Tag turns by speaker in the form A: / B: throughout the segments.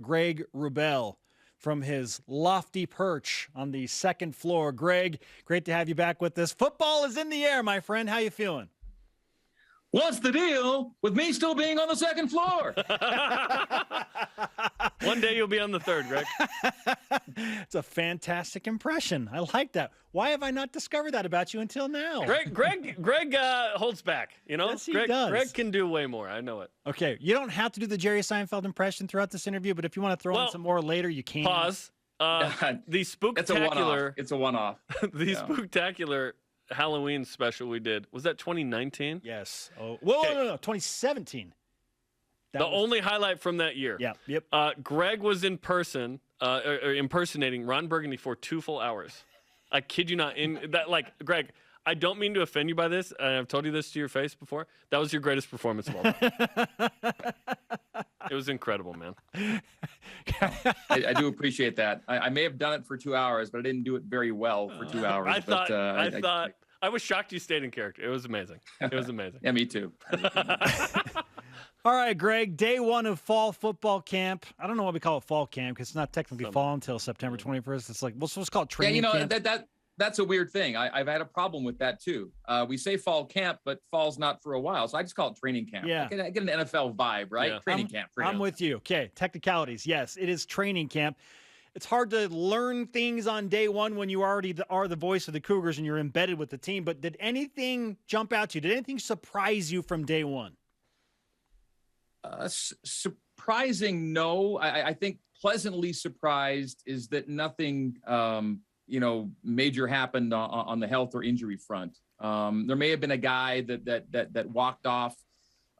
A: Greg Wrubell from his lofty perch on the second floor. Greg, great to have you back with us. Football is in the air, my friend. How you feeling?
B: What's the deal with me still being on the second floor?
C: One day you'll be on the third, Greg.
A: It's a fantastic impression. I like that. Why have I not discovered that about you until now?
C: Greg holds back. You know,
A: yes, he
C: Greg,
A: does.
C: Greg can do way more. I know it.
A: Okay, you don't have to do the Jerry Seinfeld impression throughout this interview, but if you want to throw in some more later, you can.
C: Pause. The spooktacular.
B: It's a one-off.
C: The spooktacular Halloween special we did, was that 2019?
A: Yes. Oh, well, no, 2017.
C: The only highlight from that year.
A: Yeah. Yep.
C: Greg was in person, impersonating Ron Burgundy for 2 full hours. I kid you not. Greg, I don't mean to offend you by this, and I've told you this to your face before. That was your greatest performance of all time. It was incredible, man.
B: I do appreciate that. I may have done it for 2 hours, but I didn't do it very well for 2 hours.
C: I was shocked you stayed in character. It was amazing. It was amazing.
B: Yeah, me too.
A: All right, Greg, day one of fall football camp. I don't know why we call it fall camp because it's not technically fall until September 21st. It's like, let's call it training camp.
B: That's a weird thing. I've had a problem with that too. We say fall camp, but fall's not for a while. So I just call it training camp.
A: Yeah.
B: I get an NFL vibe, right? Yeah. Training camp.
A: I'm with you. Okay, technicalities. Yes, it is training camp. It's hard to learn things on day one when you already are the voice of the Cougars and you're embedded with the team. But did anything jump out to you? Did anything surprise you from day one?
B: Surprising, no. I think pleasantly surprised is that nothing major happened on the health or injury front. There may have been a guy that walked off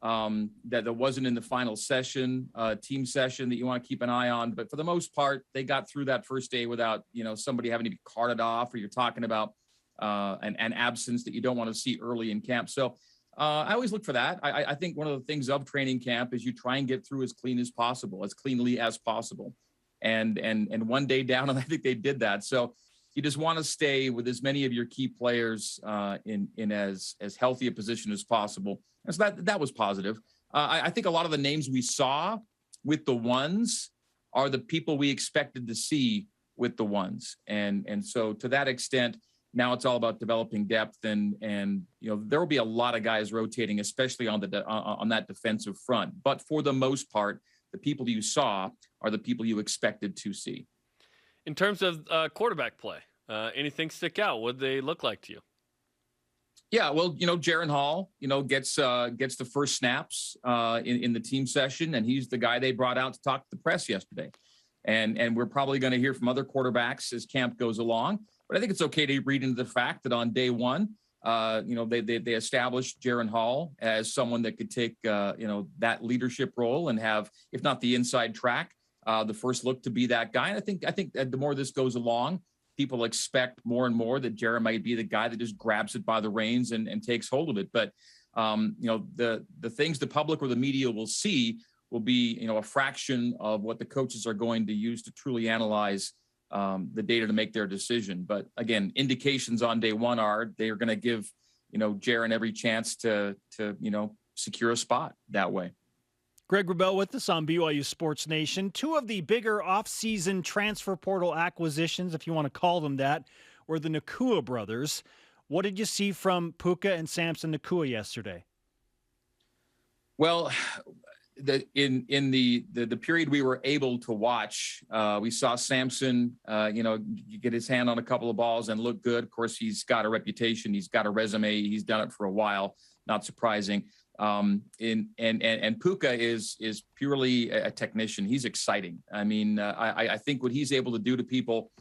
B: that wasn't in the final session, team session that you want to keep an eye on. But for the most part, they got through that first day without, somebody having to be carted off, or you're talking about an absence that you don't want to see early in camp. So I always look for that. I think one of the things of training camp is you try and get through as cleanly as possible. And one day down, and I think they did that. So you just want to stay with as many of your key players in as healthy a position as possible. And so that was positive. I think a lot of the names we saw with the ones are the people we expected to see with the ones. And so to that extent, now it's all about developing depth and there will be a lot of guys rotating, especially on that defensive front. But for the most part, the people you saw are the people you expected to see.
C: In terms of quarterback play, anything stick out? What they look like to you?
B: Yeah, well, Jaron Hall, gets the first snaps in the team session, and he's the guy they brought out to talk to the press yesterday. And we're probably going to hear from other quarterbacks as camp goes along. But I think it's okay to read into the fact that on day one, they established Jaron Hall as someone that could take that leadership role and have, if not the inside track, the first look to be that guy. And I think that the more this goes along, people expect more and more that Jaron might be the guy that just grabs it by the reins and takes hold of it. But the things the public or the media will see will be a fraction of what the coaches are going to use to truly analyze the data to make their decision. But again, indications on day one are they are going to give Jaron every chance to secure a spot that way.
A: Greg Wrubell with us on BYU Sports Nation. Two of the bigger off-season transfer portal acquisitions, if you want to call them that, were the Nakua brothers. What did you see from Puka and Samson Nakua yesterday?
B: Well, in the period we were able to watch, we saw Samson, get his hand on a couple of balls and look good. Of course, he's got a reputation. He's got a resume. He's done it for a while. Not surprising. And Puka is purely a technician. He's exciting. I mean, I think what he's able to do to people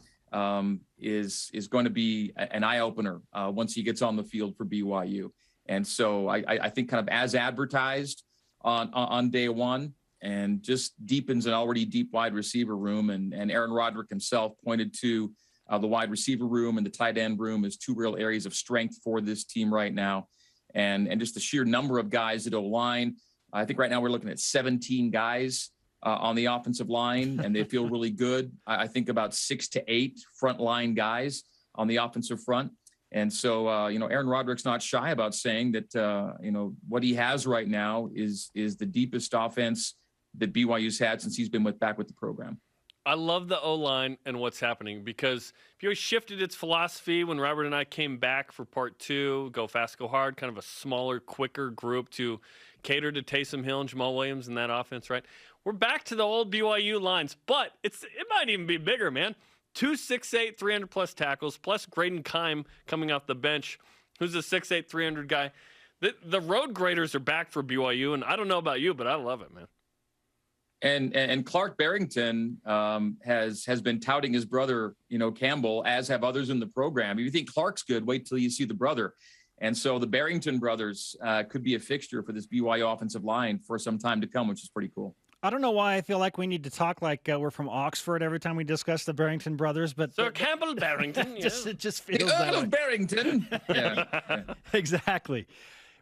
B: is going to be an eye opener once he gets on the field for BYU. And so I think kind of as advertised on day one, and just deepens an already deep wide receiver room. And Aaron Roderick himself pointed to the wide receiver room and the tight end room as two real areas of strength for this team right now. And just the sheer number of guys at O-line. I think right now we're looking at 17 guys on the offensive line, and they feel really good. I think about 6 to 8 frontline guys on the offensive front. And so, Aaron Roderick's not shy about saying that, what he has right now is the deepest offense that BYU's had since he's been back with the program.
C: I love the O-line and what's happening because BYU shifted its philosophy when Robert and I came back for part 2, go fast, go hard, kind of a smaller, quicker group to cater to Taysom Hill and Jamal Williams in that offense, right? We're back to the old BYU lines, but it might even be bigger, man. 2 6'8", 300-plus tackles, plus Graydon Keim coming off the bench, who's a 6'8", 300 guy. The road graders are back for BYU, and I don't know about you, but I love it, man.
B: And Clark Barrington has been touting his brother, Campbell, as have others in the program. If you think Clark's good, wait till you see the brother. And so the Barrington brothers could be a fixture for this BYU offensive line for some time to come, which is pretty cool.
A: I don't know why I feel like we need to talk like we're from Oxford every time we discuss the Barrington brothers, but
C: Sir Campbell Barrington,
A: it just feels
B: the
A: that
B: Earl
A: way.
B: of Barrington. Yeah.
A: Exactly.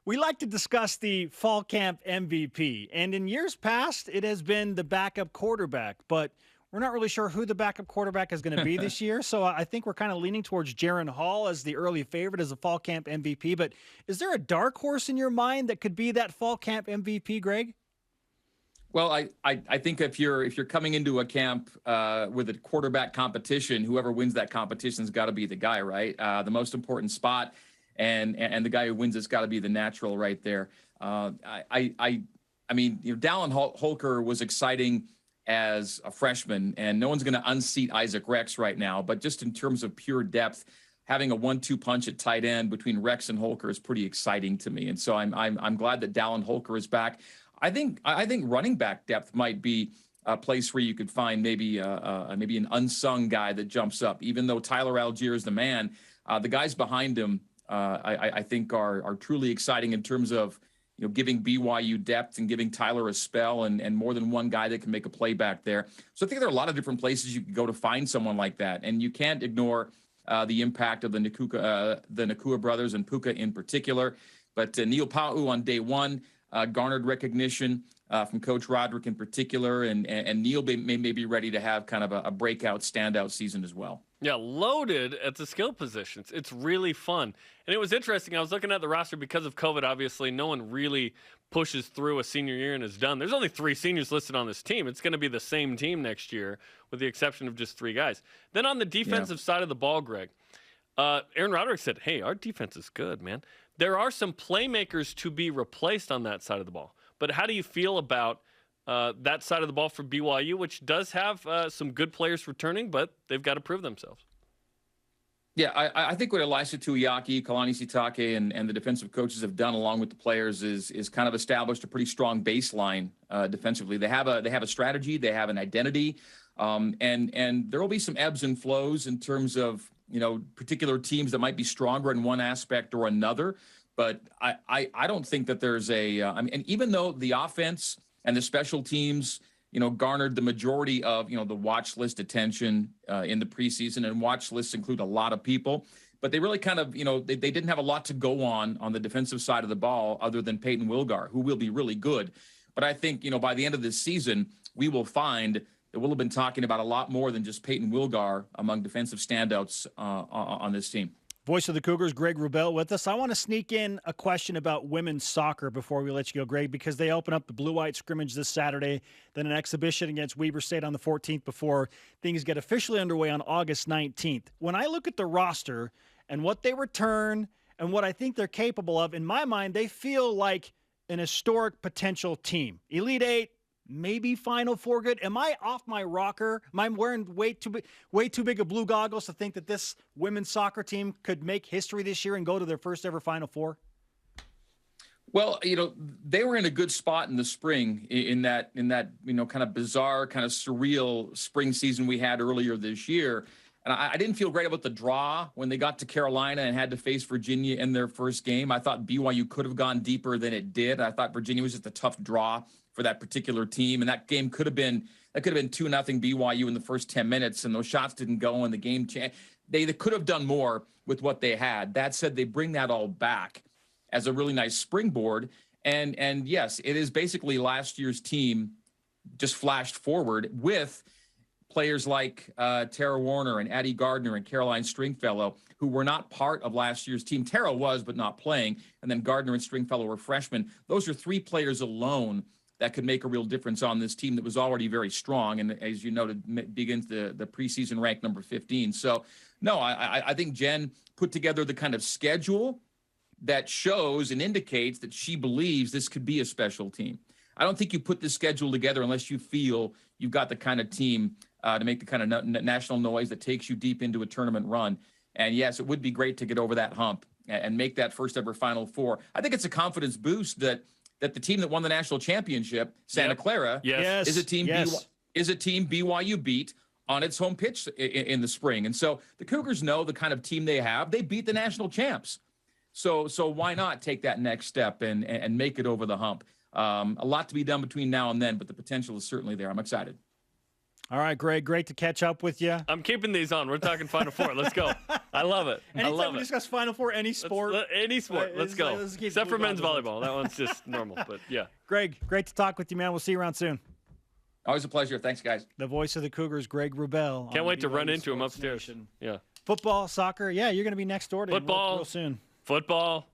A: We like to discuss the fall camp MVP, and in years past, it has been the backup quarterback, but we're not really sure who the backup quarterback is going to be this year, so I think we're kind of leaning towards Jaron Hall as the early favorite as a fall camp MVP, but is there a dark horse in your mind that could be that fall camp MVP, Greg?
B: Well, I think if you're coming into a camp with a quarterback competition, whoever wins that competition's got to be the guy, right? The most important spot. And the guy who wins it's got to be the natural right there. I mean, Dallin Holker was exciting as a freshman, and no one's going to unseat Isaac Rex right now. But just in terms of pure depth, having a 1-2 punch at tight end between Rex and Holker is pretty exciting to me. And so I'm glad that Dallin Holker is back. I think running back depth might be a place where you could find maybe an unsung guy that jumps up. Even though Tyler Algier is the man, the guys behind him. I think are truly exciting in terms of giving BYU depth and giving Tyler a spell and more than one guy that can make a play back there. So I think there are a lot of different places you can go to find someone like that, and you can't ignore the impact of the Nakua brothers and Puka in particular. But Neil Pa'u on day one garnered recognition from Coach Roderick in particular, and Neil may be ready to have kind of a breakout, standout season as well.
C: Yeah, loaded at the skill positions. It's really fun. And it was interesting. I was looking at the roster because of COVID, obviously. No one really pushes through a senior year and is done. There's only 3 seniors listed on this team. It's going to be the same team next year with the exception of just 3 guys. Then on the defensive side of the ball, Greg, Aaron Roderick said, hey, our defense is good, man. There are some playmakers to be replaced on that side of the ball. But how do you feel about that side of the ball for BYU, which does have some good players returning, but they've got to prove themselves?
B: Yeah, I think what Elisha Tuiaki, Kalani Sitake, and the defensive coaches have done along with the players is kind of established a pretty strong baseline defensively. They have a strategy, they have an identity, and there will be some ebbs and flows in terms of particular teams that might be stronger in one aspect or another. But I don't think that there's and even though the offense and the special teams, garnered the majority of, the watch list attention in the preseason, and watch lists include a lot of people, but they really kind of, they didn't have a lot to go on the defensive side of the ball other than Peyton Wilgar, who will be really good. But I think, by the end of this season, we will find that we'll have been talking about a lot more than just Peyton Wilgar among defensive standouts on this team.
A: Voice of the Cougars, Greg Wrubell, with us. I want to sneak in a question about women's soccer before we let you go, Greg, because they open up the blue-white scrimmage this Saturday, then an exhibition against Weber State on the 14th before things get officially underway on August 19th. When I look at the roster and what they return and what I think they're capable of, in my mind, they feel like an historic potential team. Elite Eight, maybe Final Four good. Am I off my rocker? Am I wearing way too big of blue goggles to think that this women's soccer team could make history this year and go to their first ever Final Four?
B: Well, they were in a good spot in the spring in that kind of bizarre, kind of surreal spring season we had earlier this year. And I didn't feel great about the draw when they got to Carolina and had to face Virginia in their first game. I thought BYU could have gone deeper than it did. I thought Virginia was just a tough draw for that particular team. And that game could have been 2-0 BYU in the first 10 minutes. And those shots didn't go and the game changed. They could have done more with what they had. That said, they bring that all back as a really nice springboard. And yes, it is basically last year's team just flashed forward with players like Tara Warner and Addie Gardner and Caroline Stringfellow, who were not part of last year's team. Tara was, but not playing. And then Gardner and Stringfellow were freshmen. Those are 3 players alone that could make a real difference on this team that was already very strong. And as you noted, begins the preseason ranked number 15. So, no, I think Jen put together the kind of schedule that shows and indicates that she believes this could be a special team. I don't think you put this schedule together unless you feel you've got the kind of team to make the kind of national noise that takes you deep into a tournament run. And yes, it would be great to get over that hump and make that first ever Final Four. I think it's a confidence boost that the team that won the national championship, Santa Clara, is a team BYU beat on its home pitch in the spring. And so the Cougars know the kind of team they have. They beat the national champs. So why not take that next step and make it over the hump? A lot to be done between now and then, but the potential is certainly there. I'm excited.
A: All right, Greg, great to catch up with you.
C: I'm keeping these on. We're talking Final Four. Let's go. I love it.
A: Anytime we discuss Final Four, any sport.
C: Any sport. Let's go. Except for men's volleyball. That one's just normal, but yeah.
A: Greg, great to talk with you, man. We'll see you around soon.
B: Always a pleasure. Thanks, guys.
A: The voice of the Cougars, Greg Wrubell.
C: Can't wait to run into him upstairs. Yeah.
A: Football, soccer. Yeah, you're going to be next door to him real soon.
C: Football.